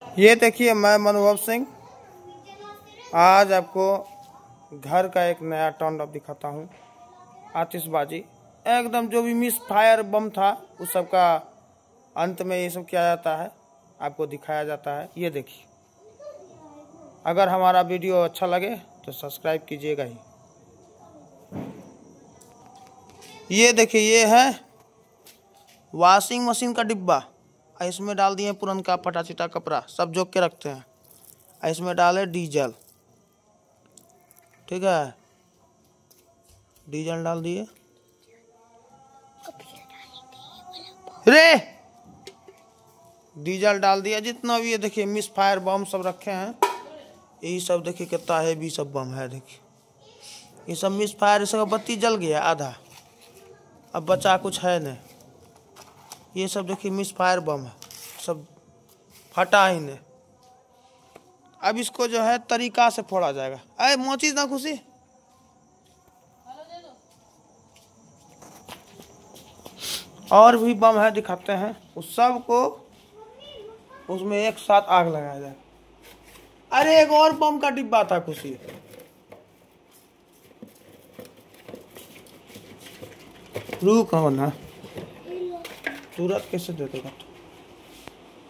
ये देखिए, मैं अनुभव सिंह आज आपको घर का एक नया टर्न अप दिखाता हूँ। आतिशबाजी एकदम जो भी मिस फायर बम था उस सब का अंत में ये सब किया जाता है, आपको दिखाया जाता है। ये देखिए, अगर हमारा वीडियो अच्छा लगे तो सब्सक्राइब कीजिएगा ही। ये देखिए, ये है वॉशिंग मशीन का डिब्बा। इसमें डाल दिए पुरनका फटा चिटा कपड़ा, सब जोक के रखते हैं। इसमें डाले डीजल, ठीक है, डीजल डाल दिए रे, डीजल डाल दिया जितना भी। ये देखिए मिस फायर बम सब रखे हैं, यही सब देखिए कितना है भी सब बम है। देखिए ये सब मिस फायर, इसका बत्ती जल गया आधा, अब बचा कुछ है नहीं। ये सब देखिए मिस फायर बम है, सब फटा ही नहीं। अब इसको जो है तरीका से फोड़ा जाएगा। अरे मोचीज ना खुशी, और भी बम है दिखाते हैं। उस सब को उसमें एक साथ आग लगाया जाए। अरे एक और बम का डिब्बा था खुशी, रुक ना, तुरंत कैसे दे देगा।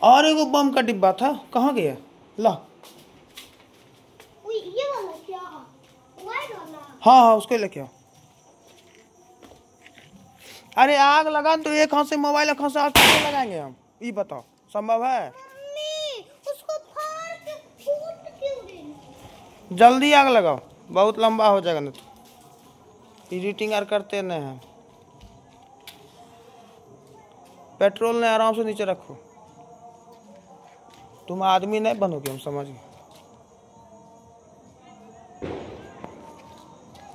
और एक बम का डिब्बा था, कहाँ गया ला। ये वाला क्या? वाइट वाला? हाँ उसको लेके आओ। अरे आग लगा तो एक हाथ से मोबाइल, एक हाथ से आग कैसे लगाएंगे हम, ये बताओ, संभव है? उसको फाड़ के फूट क्यों देना? जल्दी आग लगाओ, बहुत लंबा हो जाएगा ना तो एडिटिंग यार करते नहीं हैं। पेट्रोल ने आराम से नीचे रखो, तुम आदमी नहीं बनोगे, हम समझ गए।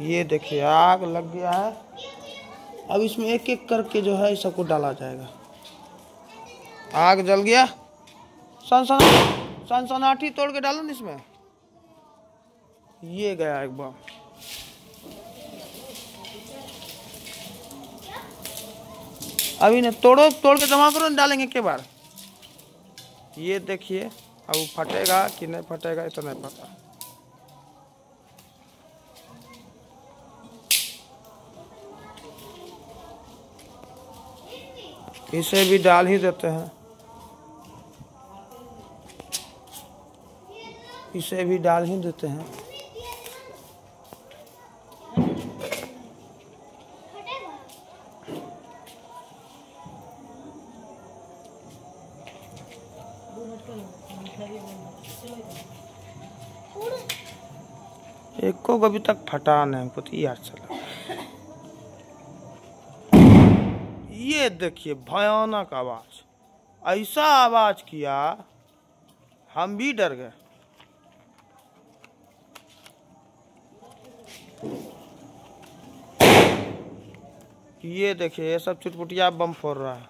ये देखिए आग लग गया है। अब इसमें एक एक करके जो है सबको डाला जाएगा। आग जल गया, सनसनाटी तोड़ के डालो ना इसमें। ये गया एक बम। अभी नहीं तोड़ के जमा करो, डालेंगे के बार। ये देखिए, अब वो फटेगा कि नहीं फटेगा ये तो नहीं पता। इसे भी डाल ही देते हैं, इसे भी डाल ही देते हैं। एक को अभी तक फटा नहीं, हमको तो यार चला। ये देखिए भयानक आवाज, ऐसा आवाज किया हम भी डर गए। ये देखिए ये सब चुटपुटिया बम फोड़ रहा है,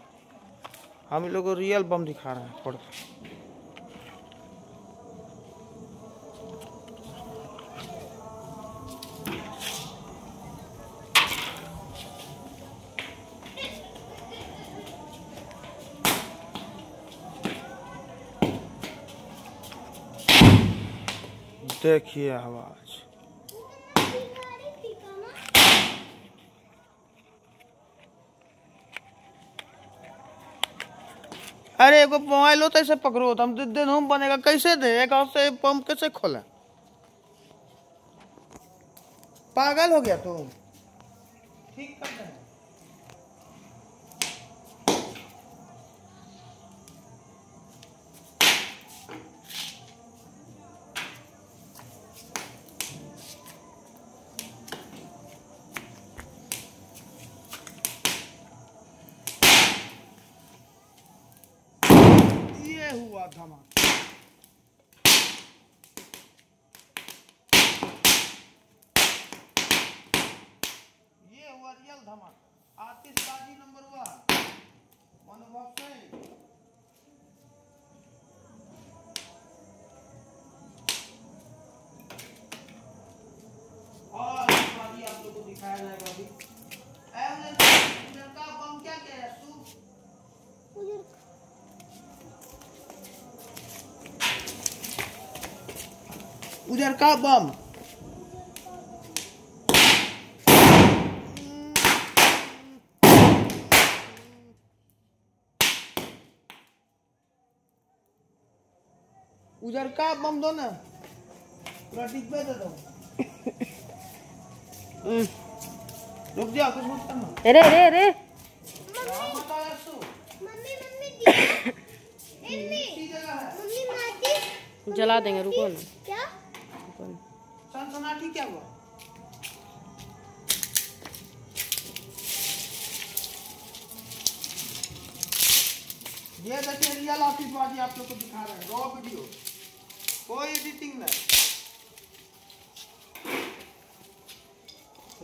हम लोग को रियल बम दिखा रहे हैं फोड़ के। देखिए आवाज, अरे एगो मोबाइल होता ऐसे पकड़ो तो हम दिन बनेगा कैसे दे, एक हाथ से पंप कैसे खोले, पागल हो गया तुम। ठीक कर दे। ये हुआ धमाका, ये हुआ रियल धमाका। आतिशबाजी नंबर 1 अनुभव सिंह। और आप लोगों को दिखाया जाएगा अभी। का बम क्या कह रहा है तू? उधर का बम। उधर का बम दो ना, पूरा डिब्बे दे दो। रुक जा, कुछ मत करना। रे रे रे मम्मी मम्मी दिया मम्मी माची जला देंगे, रुको ना। क्या सनसनाटी क्या हुआ? ये देखिए रियल आतिशबाजी आप लोग को दिखा रहे हैं, रॉ वीडियो, कोई एडिटिंग नहीं,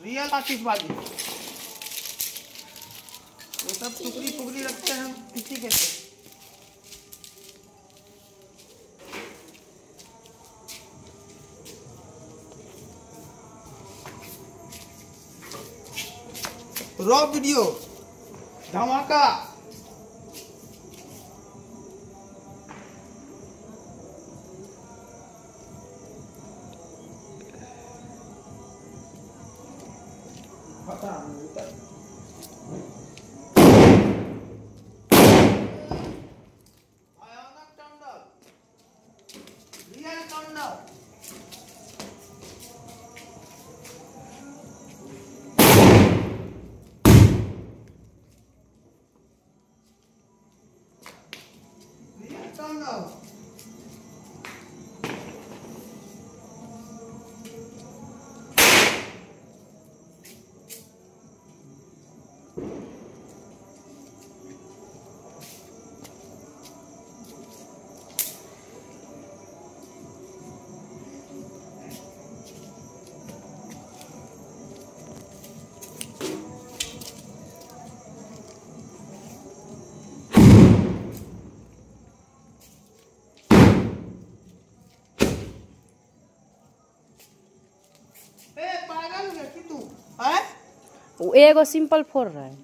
रियल आतिशबाजी। ये सब टुकड़ी टुकड़ी रखते हैं हम किसी के से। रॉ वीडियो धमाका। पता नहीं भयानक टंडल, रियल टंडल। रियल टंडल। पागल है कि तू? हैं? वो एगो सिंपल फोड़ रहा है।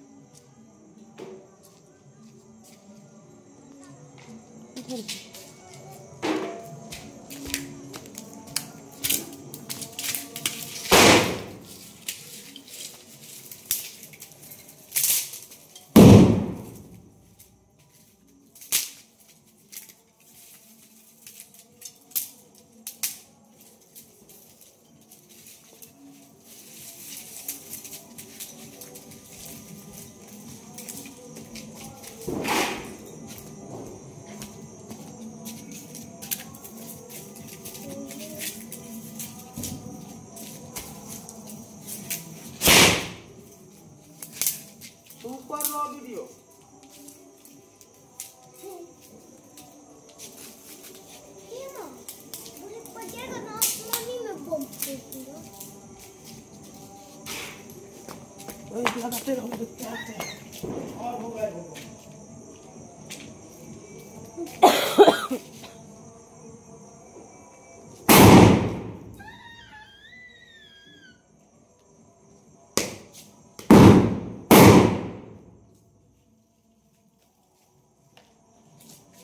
Super raw video. ये ना मुझे पड़ेगा ना आसमानी में बम फेंकूंगा। लगाते रहो, देखते रहते हैं। और हो गए वो।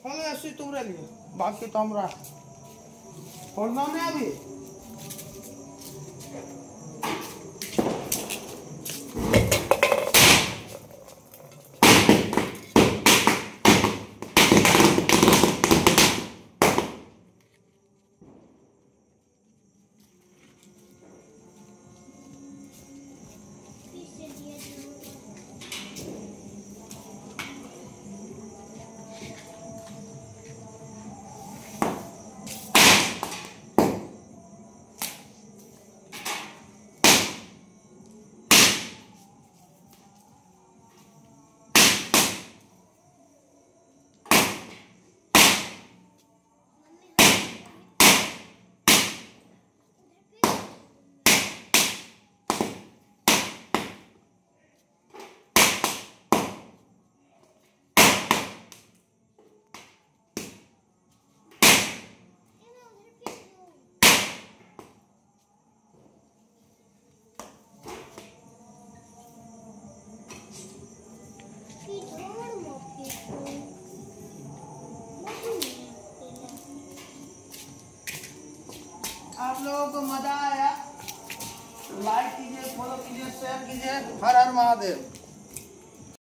हम ऐसे तुमरे लिए, बाकी तो हमरा और ना अभी आप लोगों को मजा आया, लाइक कीजिए, फॉलो कीजिए, शेयर कीजिए। हर हर महादेव।